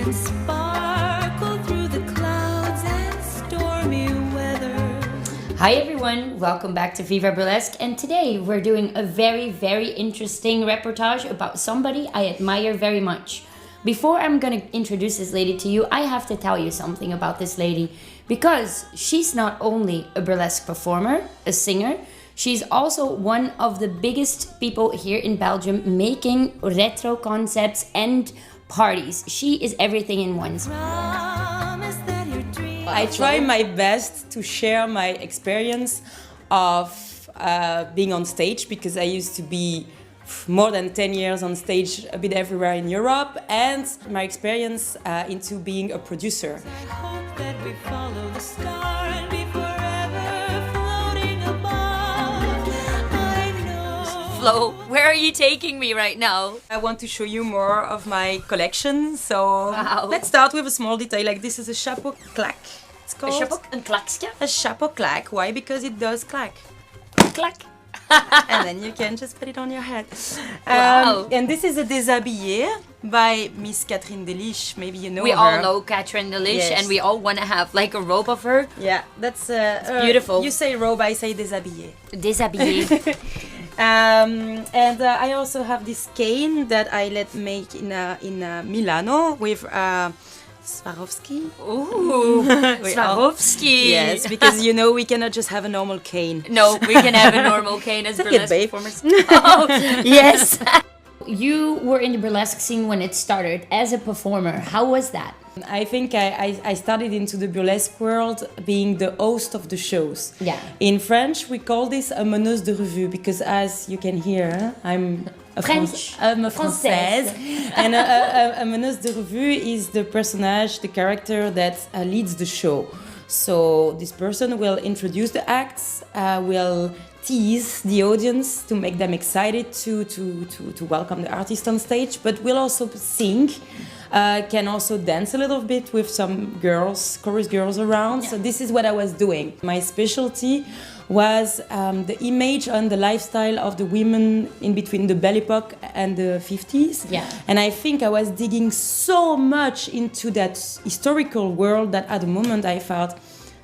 and sparkle through the clouds and stormy weather. Hi everyone, welcome back to Viva Burlesque, and today we're doing a very, very interesting reportage about somebody I admire very much. Before I'm gonna introduce this lady to you, I have to tell you something about this lady, because she's not only a burlesque performer, a singer, she's also one of the biggest people here in Belgium making retro concepts and parties. She is everything in one. Promise that your dreams I try my best to share my experience of being on stage, because I used to be more than 10 years on stage a bit everywhere in Europe, and my experience into being a producer. I hope that we follow the star and be forever floating above. I know. Flo, where are you taking me right now? I want to show you more of my collection, so Wow. let's start with a small detail. Like, this is a chapeau claque. It's Een called chapeau, een klakske. a chapeau claque. Why? Because it does clack. Klak. And then you can just put it on your head. Wow. And this is a déshabillé by Miss Catherine Deliche. Maybe you know We her. all know Catherine Deliche, Yes. and we all want to have like a robe of her. Yeah, that's beautiful. You say robe, I say déshabillé. Déshabillée. And I also have this cane that I let make in Milano with Swarovski. Ooh, We all- Swarovski. Yes, because you know we cannot just have a normal cane. No, we can have a normal cane as Take it, burlesque babe. performers. Oh, yes. You were in the burlesque scene when it started as a performer. How was that? I think I started into the burlesque world being the host of the shows. Yeah. In French, we call this a meneuse de revue, because as you can hear, I'm a French. I'm a Française. And a meneuse de revue is the personage, the character that leads the show. So this person will introduce the acts, will tease the audience to make them excited to welcome the artist on stage, but will also sing, can also dance a little bit with some girls, chorus girls around. Yeah. So this is what I was doing. My specialty was the image and the lifestyle of the women in between the Belle Epoque and the 50s. Yeah. And I think I was digging so much into that historical world that at the moment I felt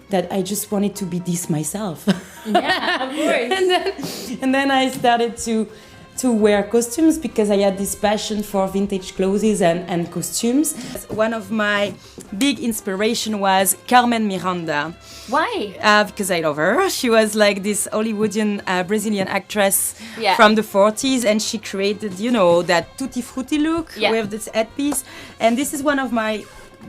that I just wanted to be this myself. Yeah, of course. and then I started to wear costumes, because I had this passion for vintage clothes and costumes. One of my big inspiration was Carmen Miranda. Why? Because I love her. She was like this Hollywoodian Brazilian actress Yeah. from the 40s, and she created, you know, that tutti frutti look Yeah. with this headpiece. And this is one of my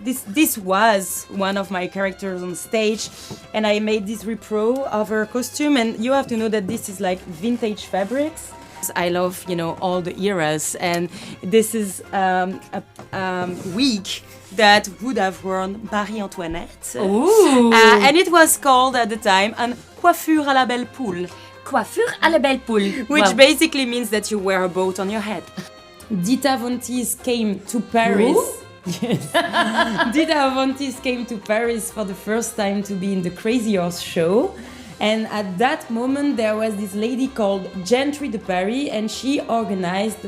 this was one of my characters on stage, and I made this repro of her costume. And you have to know that this is like vintage fabrics. I love, you know, all the eras, and this is a wig that would have worn Marie Antoinette. Ooh. And it was called at the time an coiffure à la belle poule, Coiffure à la belle poule. which Wow. basically means that you wear a boat on your head. Dita Von Teese came to Paris. Who? Yes. Dita Von Teese came to Paris for the first time to be in the Crazy Horse show. And at that moment, there was this lady called Gentry de Paris, and she organized,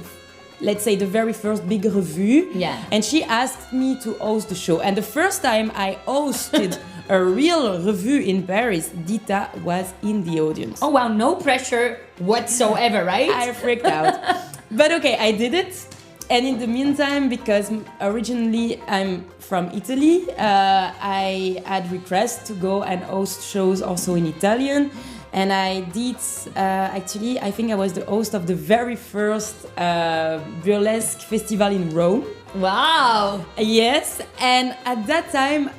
let's say, the very first big revue. Yeah. And she asked me to host the show. And the first time I hosted a real revue in Paris, Dita was in the audience. Oh wow, no pressure whatsoever, right? I freaked out. But okay, I did it. And in the meantime, because originally I'm from Italy, I had requests to go and host shows also in Italian. And I did, actually, I think I was the host of the very first burlesque festival in Rome. Wow. Yes, and at that time,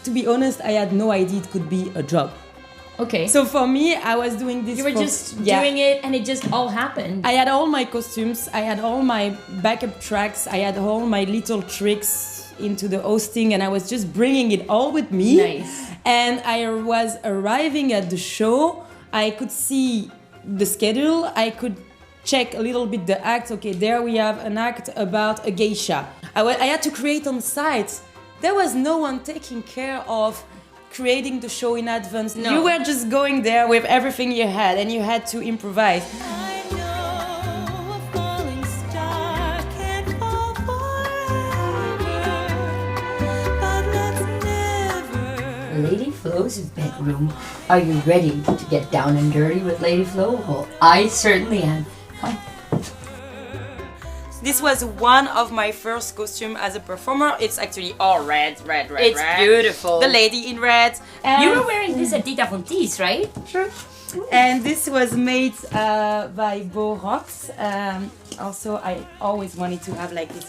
to be honest, I had no idea it could be a job. Okay. So for me, I was doing this. you were for- just yeah. doing it, and it just all happened. I had all my costumes, I had all my backup tracks, I had all my little tricks into the hosting, and I was just bringing it all with me. Nice. And I was arriving at the show, I could see the schedule, I could check a little bit the act. Okay, there we have an act about a geisha. I had to create on site. There was no one taking care of creating the show in advance. No. You were just going there with everything you had, and you had to improvise. I know a falling star can't fall forever. Lady Flo's bedroom. Are you ready to get down and dirty with Lady Flo? Well, I certainly am. Come on. This was one of my first costume as a performer. It's actually all red. It's red. beautiful. The lady in red. You were wearing this at Dita Von Teese, right? Sure. And this was made by Beau Rocks. Also, I always wanted to have like this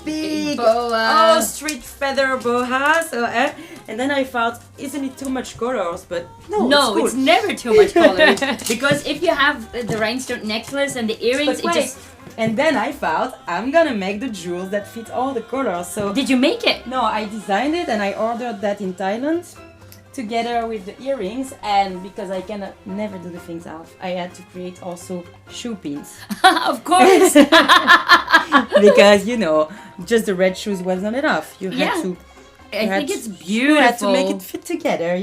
big boa. street feather boa. So, and then I thought, isn't it too much colors? But No, it's it's cool. never too much color. Because if you have the rhinestone necklace and the earrings, But it wait. just... And then I thought, I'm gonna make the jewels that fit all the colors. So Did you make it? no, I designed it and I ordered that in Thailand together with the earrings. And because I cannot never do the things half, I had to create also shoe pins. Of course. Because just the red shoes wasn't enough. You had Yeah. to. I think it's You had to beautiful. make it fit together.